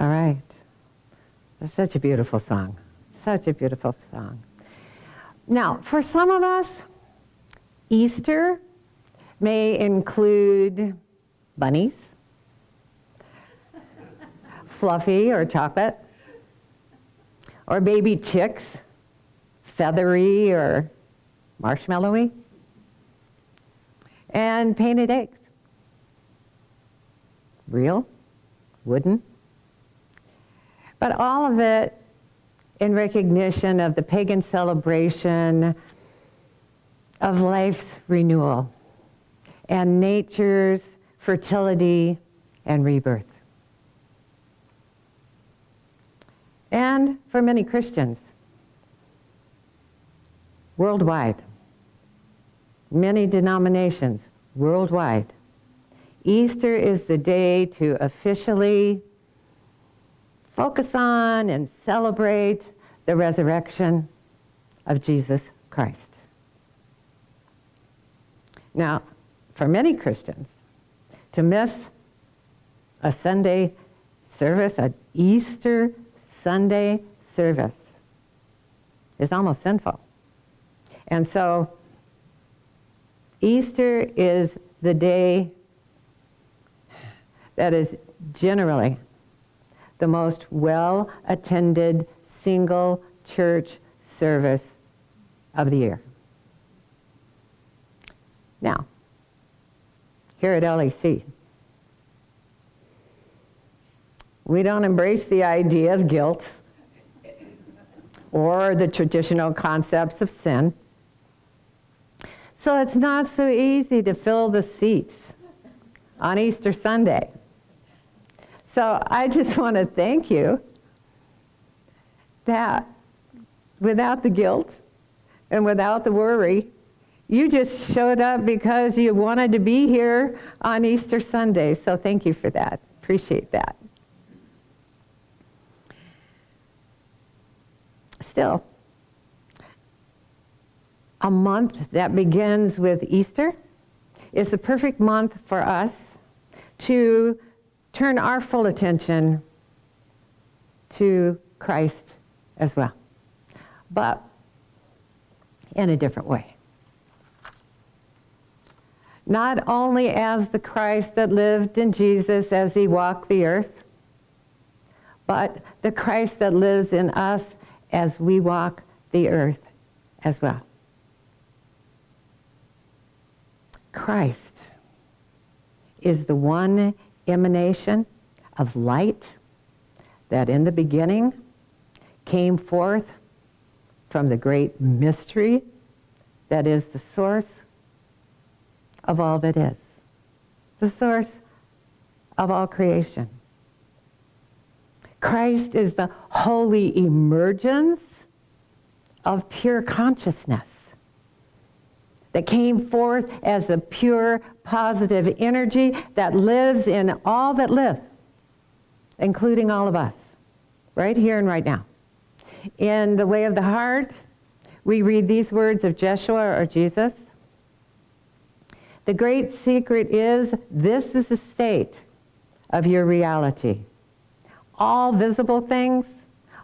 All right. That's such a beautiful song. Such a beautiful song. Now, for some of us, Easter may include bunnies, fluffy or chocolate, or baby chicks, feathery or marshmallowy, and painted eggs. Real, wooden, but all of it in recognition of the pagan celebration of life's renewal and nature's fertility and rebirth. And for many Christians, worldwide, many denominations worldwide, Easter is the day to officially focus on and celebrate the resurrection of Jesus Christ. Now, for many Christians, to miss a Sunday service, an Easter Sunday service, is almost sinful. And so, Easter is the day that is generally the most well-attended single church service of the year. Now, here at LEC, we don't embrace the idea of guilt or the traditional concepts of sin. So it's not so easy to fill the seats on Easter Sunday. So I just want to thank you that without the guilt and without the worry, you just showed up because you wanted to be here on Easter Sunday. So thank you for that. Appreciate that. Still, a month that begins with Easter is the perfect month for us to turn our full attention to Christ as well, but in a different way. Not only as the Christ that lived in Jesus as he walked the earth, but the Christ that lives in us as we walk the earth as well. Christ is the one emanation of light that in the beginning came forth from the great mystery that is the source of all that is, the source of all creation. Christ is the holy emergence of pure consciousness that came forth as the pure positive energy that lives in all that live, including all of us, right here and right now. In The Way of the Heart, we read these words of Jeshua or Jesus. The great secret is, this is the state of your reality. All visible things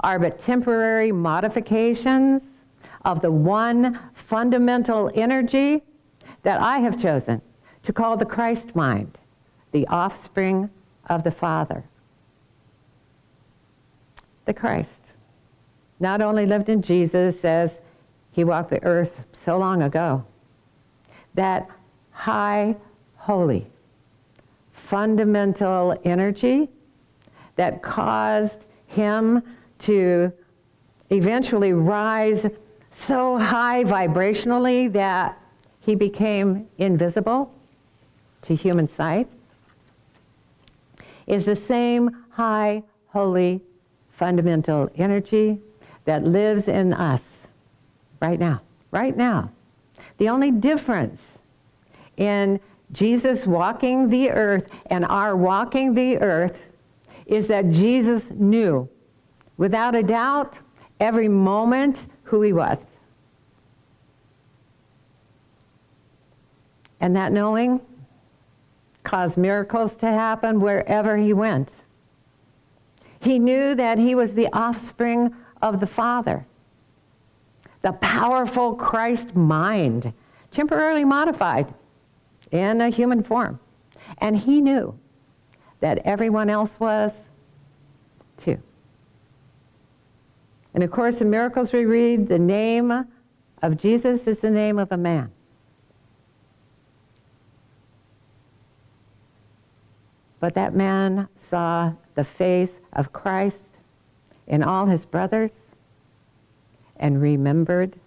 are but temporary modifications of the one fundamental energy that I have chosen to call the Christ mind, the offspring of the Father. The Christ not only lived in Jesus as he walked the earth so long ago, that high, holy, fundamental energy that caused him to eventually rise so high vibrationally that he became invisible to human sight, is the same high, holy, fundamental energy that lives in us right now. Right now. The only difference in Jesus walking the earth and our walking the earth is that Jesus knew, without a doubt, every moment who he was. And that knowing caused miracles to happen wherever he went. He knew that he was the offspring of the Father, the powerful Christ mind, temporarily modified in a human form. And he knew that everyone else was too. In A Course in Miracles, we read, the name of Jesus is the name of a man. But that man saw the face of Christ in all his brothers and remembered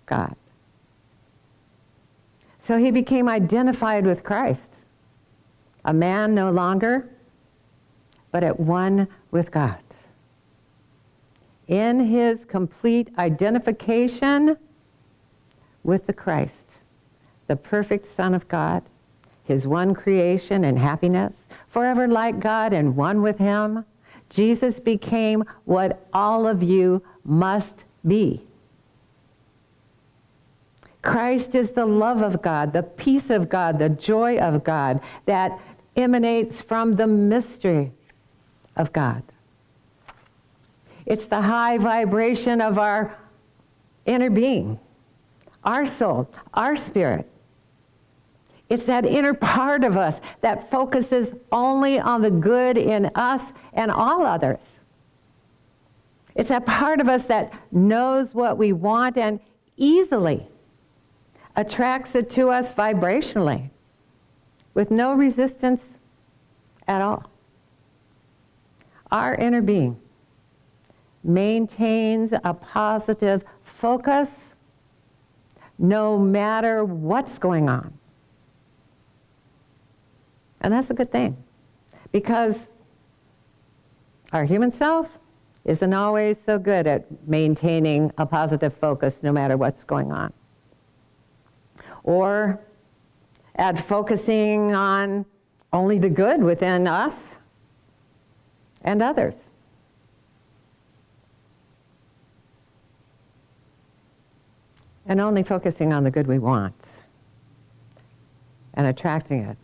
God. So he became identified with Christ, a man no longer, but at one with God. In his complete identification with the Christ, the perfect Son of God, his one creation and happiness, forever like God and one with him, Jesus became what all of you must be. Christ is the love of God, the peace of God, the joy of God that emanates from the mystery of God. It's the high vibration of our inner being, our soul, our spirit. It's that inner part of us that focuses only on the good in us and all others. It's that part of us that knows what we want and easily attracts it to us vibrationally with no resistance at all. Our inner being maintains a positive focus no matter what's going on. And that's a good thing, because our human self isn't always so good at maintaining a positive focus no matter what's going on, or at focusing on only the good within us and others. And only focusing on the good we want and attracting it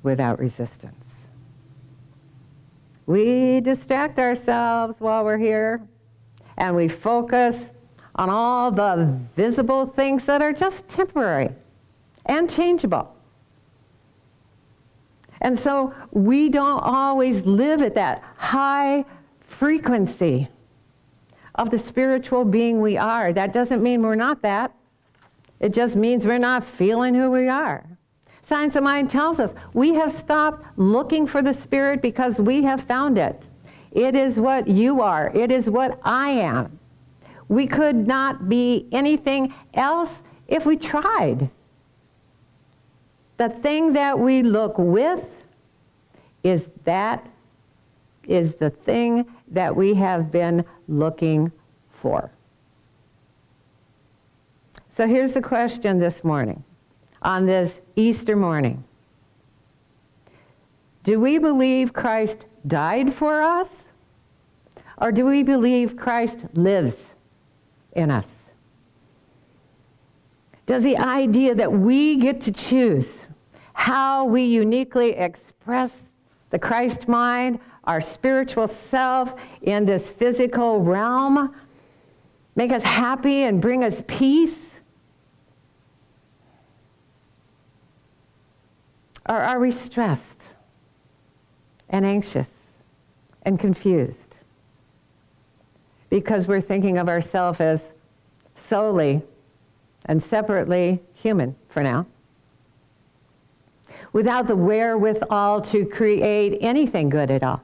without resistance. We distract ourselves while we're here, and we focus on all the visible things that are just temporary and changeable. And so we don't always live at that high frequency of the spiritual being we are. That doesn't mean we're not that. It just means we're not feeling who we are. Science of Mind tells us we have stopped looking for the Spirit because we have found it. It is what you are. It is what I am. We could not be anything else if we tried. The thing that we look with is the thing that we have been looking for. So here's the question this morning, on this Easter morning. Do we believe Christ died for us? Or do we believe Christ lives in us? Does the idea that we get to choose how we uniquely express the Christ mind, our spiritual self in this physical realm, make us happy and bring us peace? Or are we stressed and anxious and confused because we're thinking of ourselves as solely and separately human for now, without the wherewithal to create anything good at all?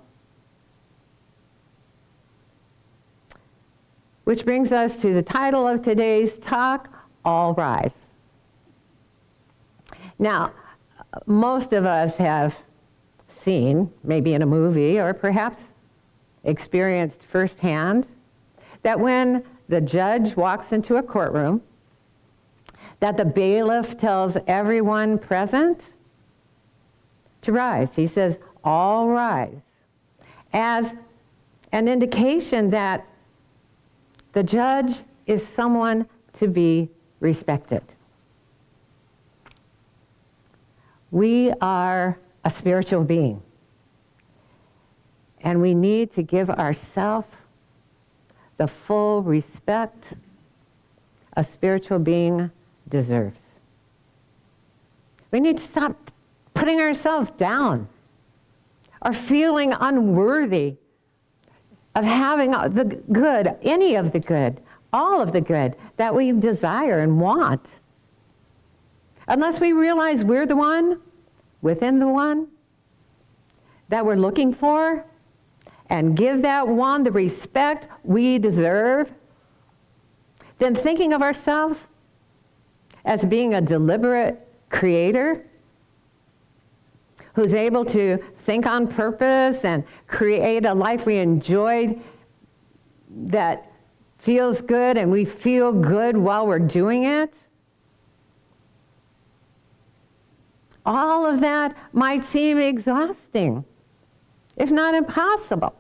Which brings us to the title of today's talk, All Rise. Now, most of us have seen, maybe in a movie or perhaps experienced firsthand, that when the judge walks into a courtroom, that the bailiff tells everyone present to rise. He says, all rise, as an indication that the judge is someone to be respected. We are a spiritual being. And we need to give ourselves the full respect a spiritual being deserves. We need to stop putting ourselves down or feeling unworthy of having the good, any of the good, all of the good that we desire and want. Unless we realize we're the one, within the one, that we're looking for, and give that one the respect we deserve, then thinking of ourselves as being a deliberate creator who's able to think on purpose and create a life we enjoy that feels good and we feel good while we're doing it, all of that might seem exhausting, if not impossible.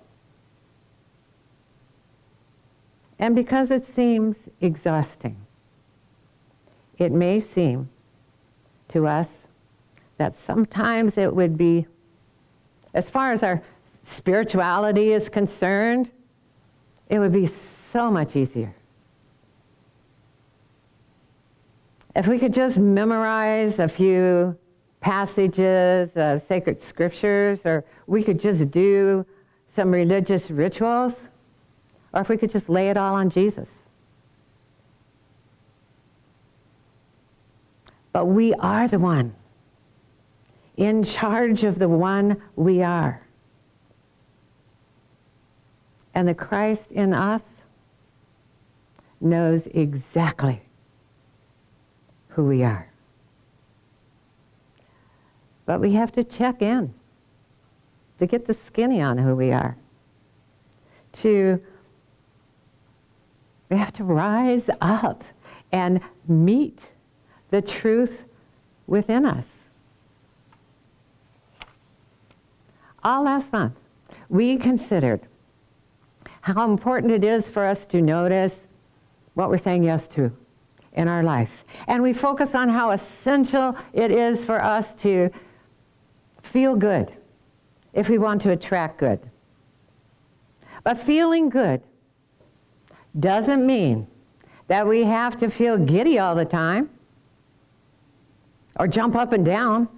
And because it seems exhausting, it may seem to us that sometimes it would be, as far as our spirituality is concerned, it would be so much easier if we could just memorize a few passages of sacred scriptures, or we could just do some religious rituals, or if we could just lay it all on Jesus. But we are the one in charge of the one we are. And the Christ in us knows exactly who we are. But we have to check in to get the skinny on who we are. We have to rise up and meet the truth within us. All last month, we considered how important it is for us to notice what we're saying yes to in our life. And we focus on how essential it is for us to feel good if we want to attract good. But feeling good doesn't mean that we have to feel giddy all the time or jump up and down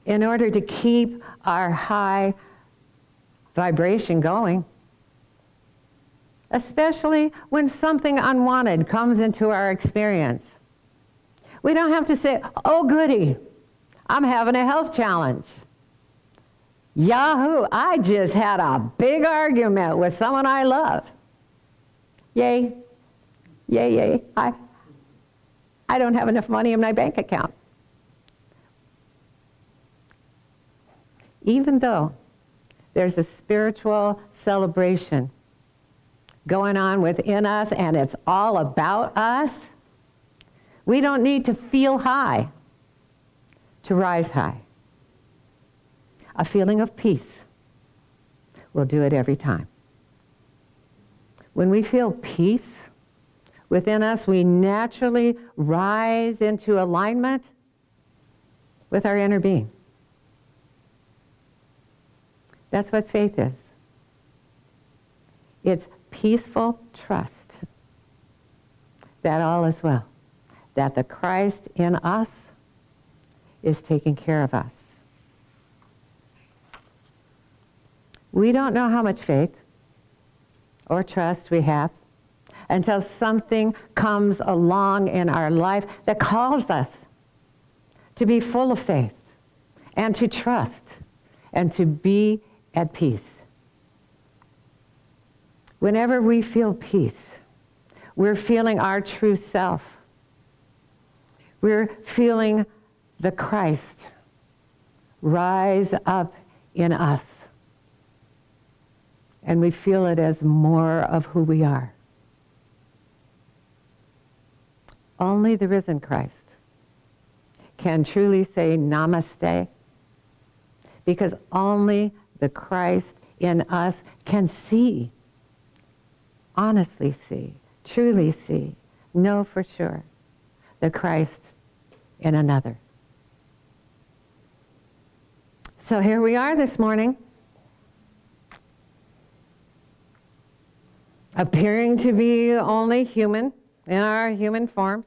in order to keep our high vibration going. Especially when something unwanted comes into our experience. We don't have to say, oh goody, I'm having a health challenge. Yahoo, I just had a big argument with someone I love. Yay, yay, yay. I don't have enough money in my bank account. Even though there's a spiritual celebration going on within us and it's all about us, we don't need to feel high to rise high. A feeling of peace will do it every time. When we feel peace within us, we naturally rise into alignment with our inner being. That's what faith is. It's peaceful trust that all is well, that the Christ in us is taking care of us. We don't know how much faith or trust we have until something comes along in our life that calls us to be full of faith and to trust and to be at peace. Whenever we feel peace, we're feeling our true self. We're feeling the Christ rise up in us. And we feel it as more of who we are. Only the risen Christ can truly say namaste, because only the Christ in us can see, honestly see, truly see, know for sure the Christ in another. So here we are this morning, appearing to be only human in our human forms.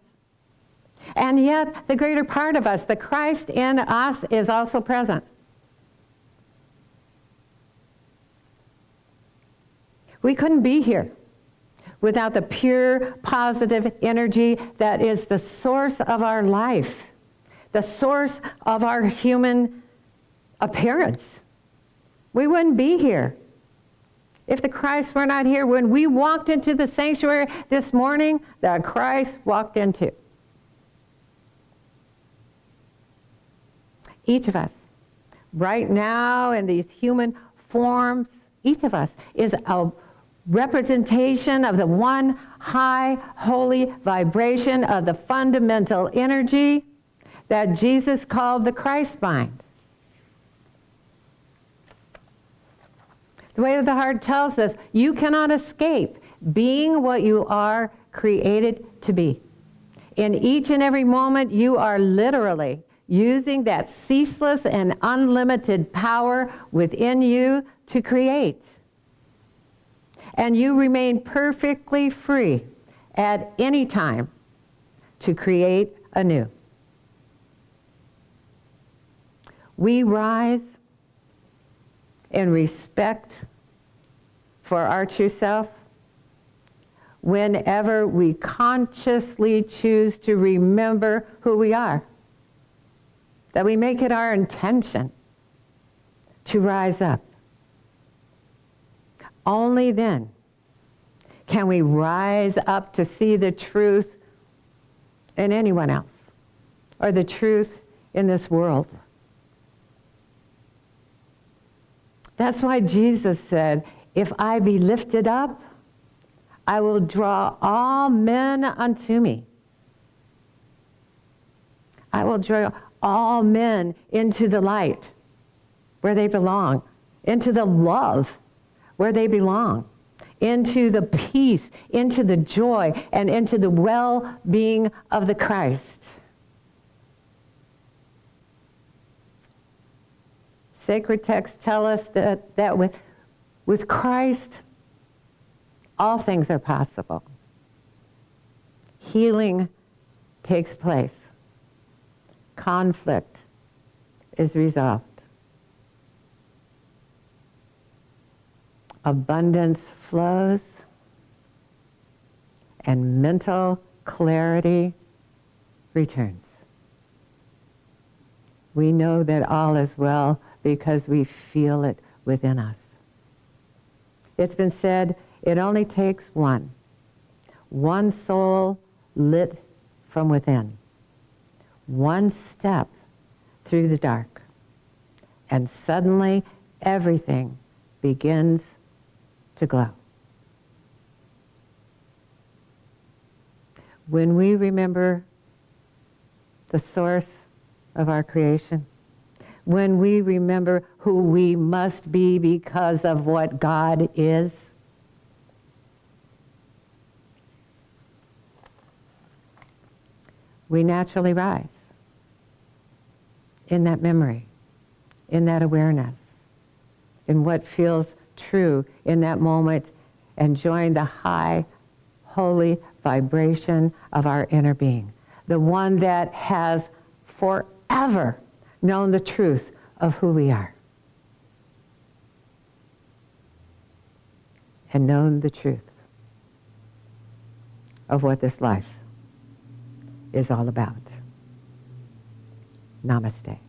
And yet, the greater part of us, the Christ in us, is also present. We couldn't be here without the pure, positive energy that is the source of our life, the source of our human appearance. We wouldn't be here if the Christ were not here. When we walked into the sanctuary this morning, the Christ walked into. Each of us, right now in these human forms, each of us is a representation of the one high, holy vibration of the fundamental energy that Jesus called the Christ mind. The way of the heart tells us you cannot escape being what you are created to be. In each and every moment, you are literally using that ceaseless and unlimited power within you to create. And you remain perfectly free at any time to create anew. We rise in respect for our true self whenever we consciously choose to remember who we are. That we make it our intention to rise up. Only then can we rise up to see the truth in anyone else or the truth in this world. That's why Jesus said, if I be lifted up, I will draw all men unto me. I will draw all men into the light where they belong, into the love where they belong, into the peace, into the joy, and into the well-being of the Christ. Sacred texts tell us that with Christ, all things are possible. Healing takes place. Conflict is resolved. Abundance flows, and mental clarity returns. We know that all is well because we feel it within us. It's been said, it only takes one soul lit from within, one step through the dark, and suddenly everything begins to glow. When we remember the source of our creation, when we remember who we must be because of what God is, we naturally rise in that memory, in that awareness, in what feels true in that moment, and join the high, holy vibration of our inner being, the one that has forever known the truth of who we are and known the truth of what this life is all about. Namaste.